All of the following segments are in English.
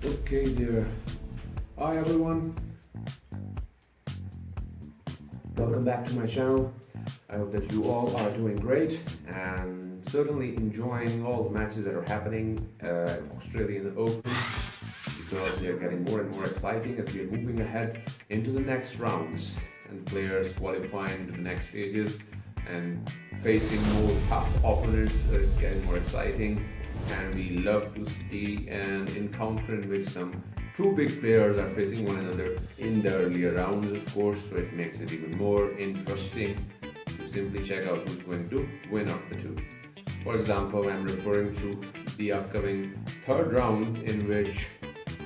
Okay there. Hi everyone. Welcome back to my channel. I hope that you all are doing great and certainly enjoying all the matches that are happening at Australian Open because they are getting more and more exciting as we are moving ahead into the next rounds and players qualifying into the next stages and facing more tough opponents is getting more exciting, and we love to see an encounter in which some two big players are facing one another in the earlier rounds, of course, so it makes it even more interesting to simply check out who's going to win of the two. For example, I'm referring to the upcoming third round in which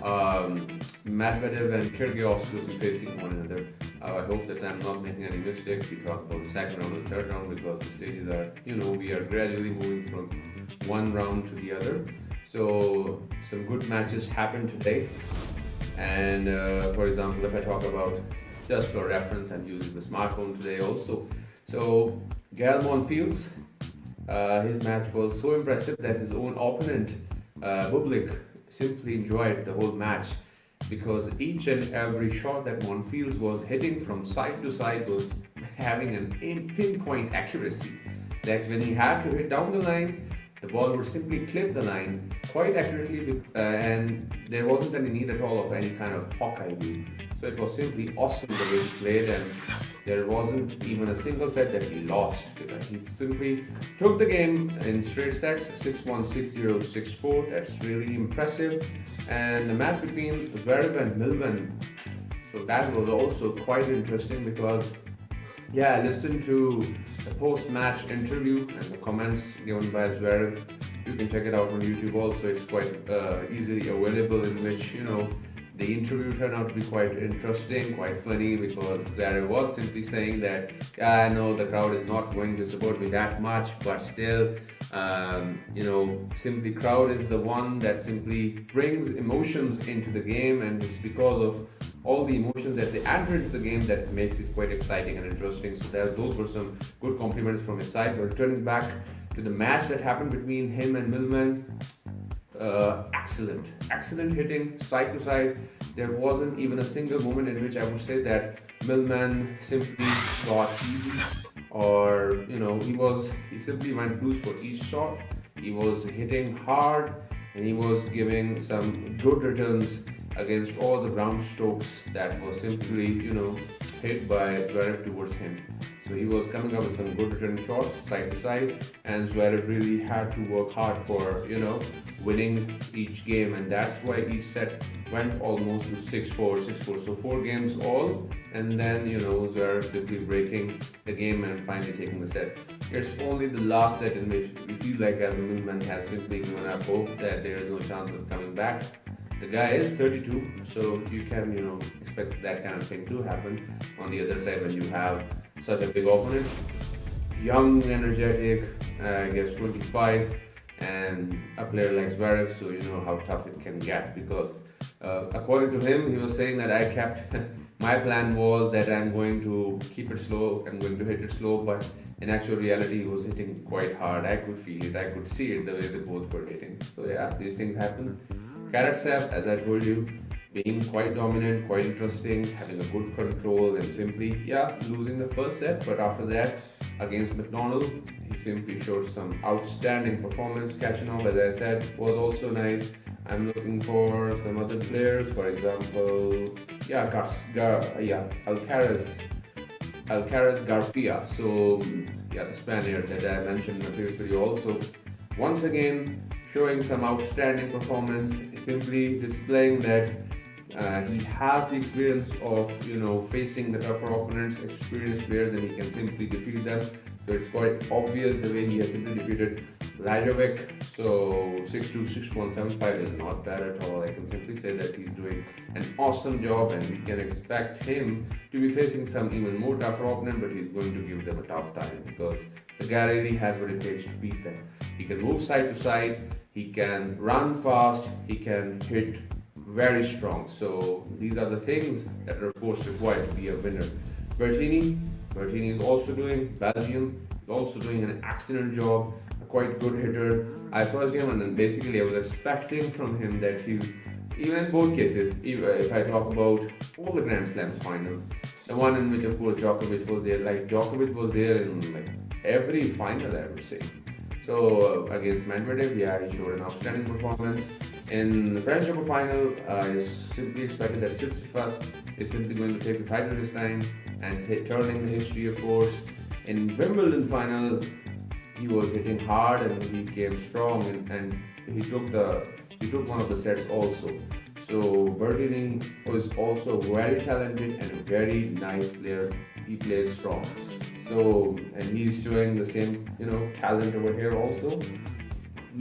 Medvedev and Kyrgios will be facing one another. I hope that I'm not making any mistakes. We talk about the second round and the third round because the stages are, we are gradually moving from one round to the other. So some good matches happened today. And for example, if I talk about, just for reference, I'm using the smartphone today also. So Gael Monfils, his match was so impressive that his own opponent, Bublik, simply enjoyed the whole match because each and every shot that Monfils was hitting from side to side was having an pinpoint accuracy. That when he had to hit down the line, the ball would simply clip the line quite accurately, and there wasn't any need at all of any kind of hawk-eye view. So it was simply awesome the way he played, and there wasn't even a single set that he lost. He simply took the game in straight sets, 6-1, 6-0, 6-4. That's really impressive. And the match between Zverev and Millman, so that was also quite interesting because I listened to the post-match interview and the comments given by Zverev. You can check it out on YouTube also. It's quite easily available, in which, the interview turned out to be quite interesting, quite funny, because Zverev was simply saying that, I know the crowd is not going to support me that much, but still, simply crowd is the one that simply brings emotions into the game, and it's because of all the emotions that they enter into the game that makes it quite exciting and interesting. So those were some good compliments from his side. But returning back to the match that happened between him and Millman, excellent hitting side to side. There wasn't even a single moment in which I would say that Millman simply got easy, or he simply went loose for each shot. He was hitting hard and he was giving some good returns against all the ground strokes that was simply hit by Zverev towards him. So he was coming up with some good return shots side to side, and Zverev really had to work hard for winning each game, and that's why each set went almost to 6-4, 6-4. So 4 games all, and then Zverev simply breaking the game and finally taking the set. It's only the last set in which we feel like Millman has simply given up hope that there is no chance of coming back. The guy is 32, so you can expect that kind of thing to happen. On the other side, when you have such a big opponent, young, energetic, I guess 25, and a player like Zverev, so you know how tough it can get. Because according to him, he was saying that I kept my plan was that I'm going to keep it slow, I'm going to hit it slow, but in actual reality, he was hitting quite hard. I could feel it, I could see it the way they both were hitting. So yeah, these things happen. Karatsev, as I told you, being quite dominant, quite interesting, having a good control, and simply, losing the first set. But after that, against McDonald, he simply showed some outstanding performance. Catching up, as I said, was also nice. I'm looking for some other players, for example, alcaraz, garfia. So, the Spaniard that I mentioned in the previous video also. Once again, showing some outstanding performance, simply displaying that he has the experience of facing the tougher opponents, experienced players, and he can simply defeat them. So it's quite obvious the way he has simply defeated Rajovic. So 6-2, 6-1, 7-5 is not bad at all. I can simply say that he's doing an awesome job, and we can expect him to be facing some even more tougher opponent, but he's going to give them a tough time because the guy really has what it takes to beat them. He can move side to side, he can run fast, he can hit very strong. So these are the things that are of course required to be a winner. Bertini is also doing, Belgium is also doing an excellent job, a quite good hitter. I saw his game and then basically I was expecting from him that he even in both cases, if I talk about all the Grand Slams final, the one in which of course Djokovic was there, like Djokovic was there in like every final, I would say. So against Medvedev, yeah, he showed an outstanding performance. In the French Open final, I simply expected that Tsitsipas is simply going to take the title this time and turning the history, of course. In Wimbledon final, he was hitting hard and he came strong, and he took one of the sets also. So Bertini was also very talented and a very nice player. He plays strong. So and he's showing the same talent over here also.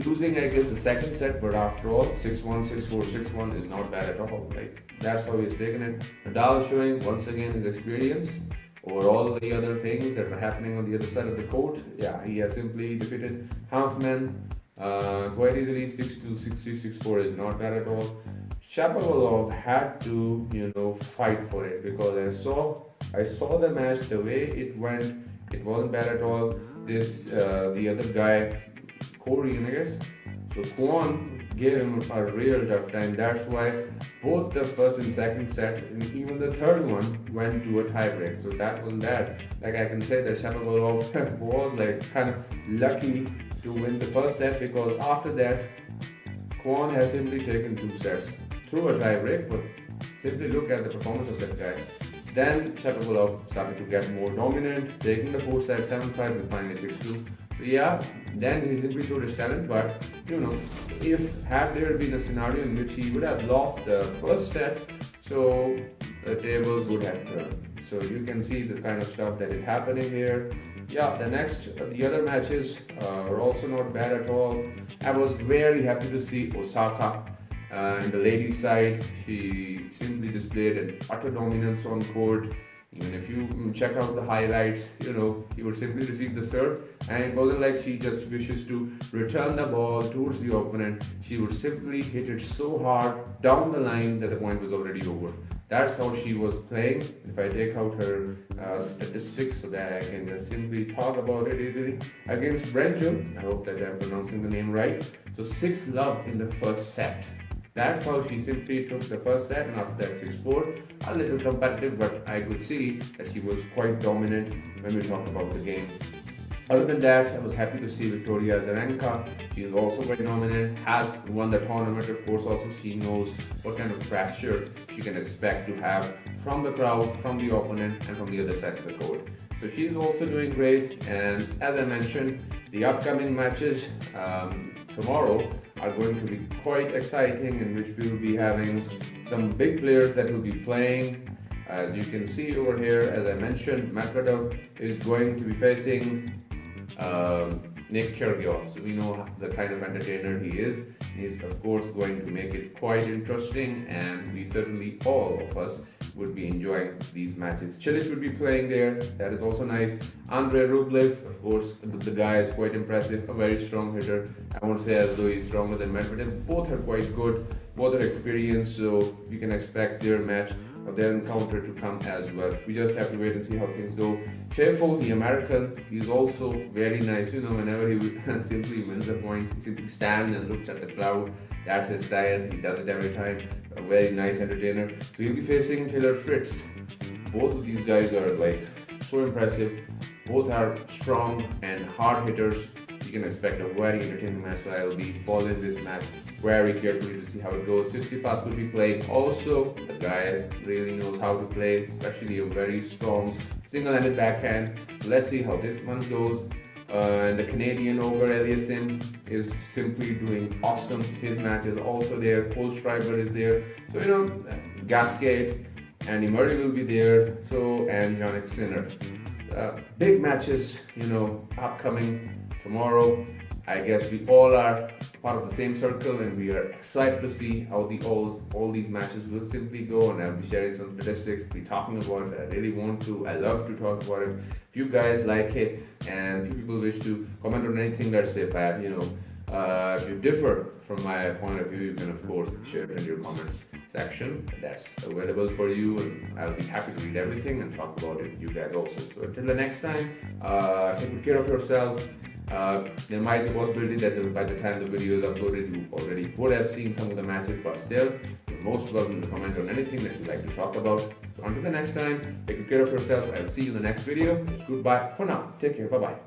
Losing, I guess, the second set, but after all, 6-1, 6-4, 6-1 is not bad at all. Like that's how he's taken it. Nadal showing once again his experience over all the other things that are happening on the other side of the court. Yeah, he has simply defeated Hanfman quite easily. 6-2, 6-3, 6-4 is not bad at all. Shapovalov had to fight for it, because I saw the match, the way it went. It wasn't bad at all. The other guy, Korean, I guess. So Kwon gave him a real tough time. That's why both the first and second set, and even the third one, went to a tiebreak. So that wasn't bad. Like I can say that Shapovalov was like kind of lucky to win the first set, because after that, Kwon has simply taken two sets through a tiebreak. But simply look at the performance of that guy. Then Shapovalov started to get more dominant, taking the fourth set 7-5 and finally 6-2. So yeah, then he simply showed his talent, but if had there been a scenario in which he would have lost the first set, so the tables would have turned. So you can see the kind of stuff that is happening here. Yeah, the other matches are also not bad at all. I was very happy to see Osaka. In the ladies' side, she simply displayed an utter dominance on court. Even if you check out the highlights, he would simply receive the serve, and it wasn't like she just wishes to return the ball towards the opponent. She would simply hit it so hard down the line that the point was already over. That's how she was playing. If I take out her statistics so that I can just simply talk about it easily. Against Brendel, I hope that I'm pronouncing the name right. So 6-love in the first set. That's how she simply took the first set, and after that 6-4, a little competitive, but I could see that she was quite dominant when we talk about the game. Other than that, I was happy to see Victoria Azarenka. She is also very dominant, has won the tournament, of course. Also, she knows what kind of pressure she can expect to have from the crowd, from the opponent, and from the other side of the court. So she's also doing great, and as I mentioned, the upcoming matches tomorrow are going to be quite exciting, in which we will be having some big players that will be playing. As you can see over here, as I mentioned, Medvedev is going to be facing Nick Kyrgios. So we know the kind of entertainer he is. He's of course going to make it quite interesting, and we certainly, all of us, would be enjoying these matches. Cilic would be playing there. That is also nice. Andrei Rublev, of course, the guy is quite impressive, a very strong hitter. I won't say as though he's stronger than Medvedev. Both are quite good. Both are experienced, so we can expect their match or their encounter to come as well. We just have to wait and see how things go. Tiafoe, the American, he's also very nice. Whenever he simply wins a point, he simply stands and looks at the crowd. That's his style. He does it every time. A very nice entertainer. So he'll be facing Taylor Fritz. Both of these guys are like so impressive. Both are strong and hard hitters. You can expect a very entertaining match. So I'll be following this match very carefully to see how it goes. Tsitsipas will be playing. Also, the guy really knows how to play, especially a very strong single-handed backhand. Let's see how this one goes. And the Canadian over Eliasson is simply doing awesome. His match is also there. Paul Schreiber is there. So Gasquet and Murray will be there. So and Jannik Sinner. Big matches, upcoming tomorrow. I guess we all are part of the same circle, and we are excited to see how all these matches will simply go. And I'll be sharing some statistics, be talking about it. I really want to. I love to talk about it. If you guys like it, and if you people wish to comment on anything, let's say if you differ from my point of view, you can of course share it in your comments section. That's available for you, and I'll be happy to read everything and talk about it with you guys also. So until the next time, take good care of yourselves. There might be a possibility that by the time the video is uploaded, you already would have seen some of the matches, but still, you're most welcome to comment on anything that you'd like to talk about. So until the next time, take good care of yourself. I'll see you in the next video. Goodbye for now. Take care. Bye bye.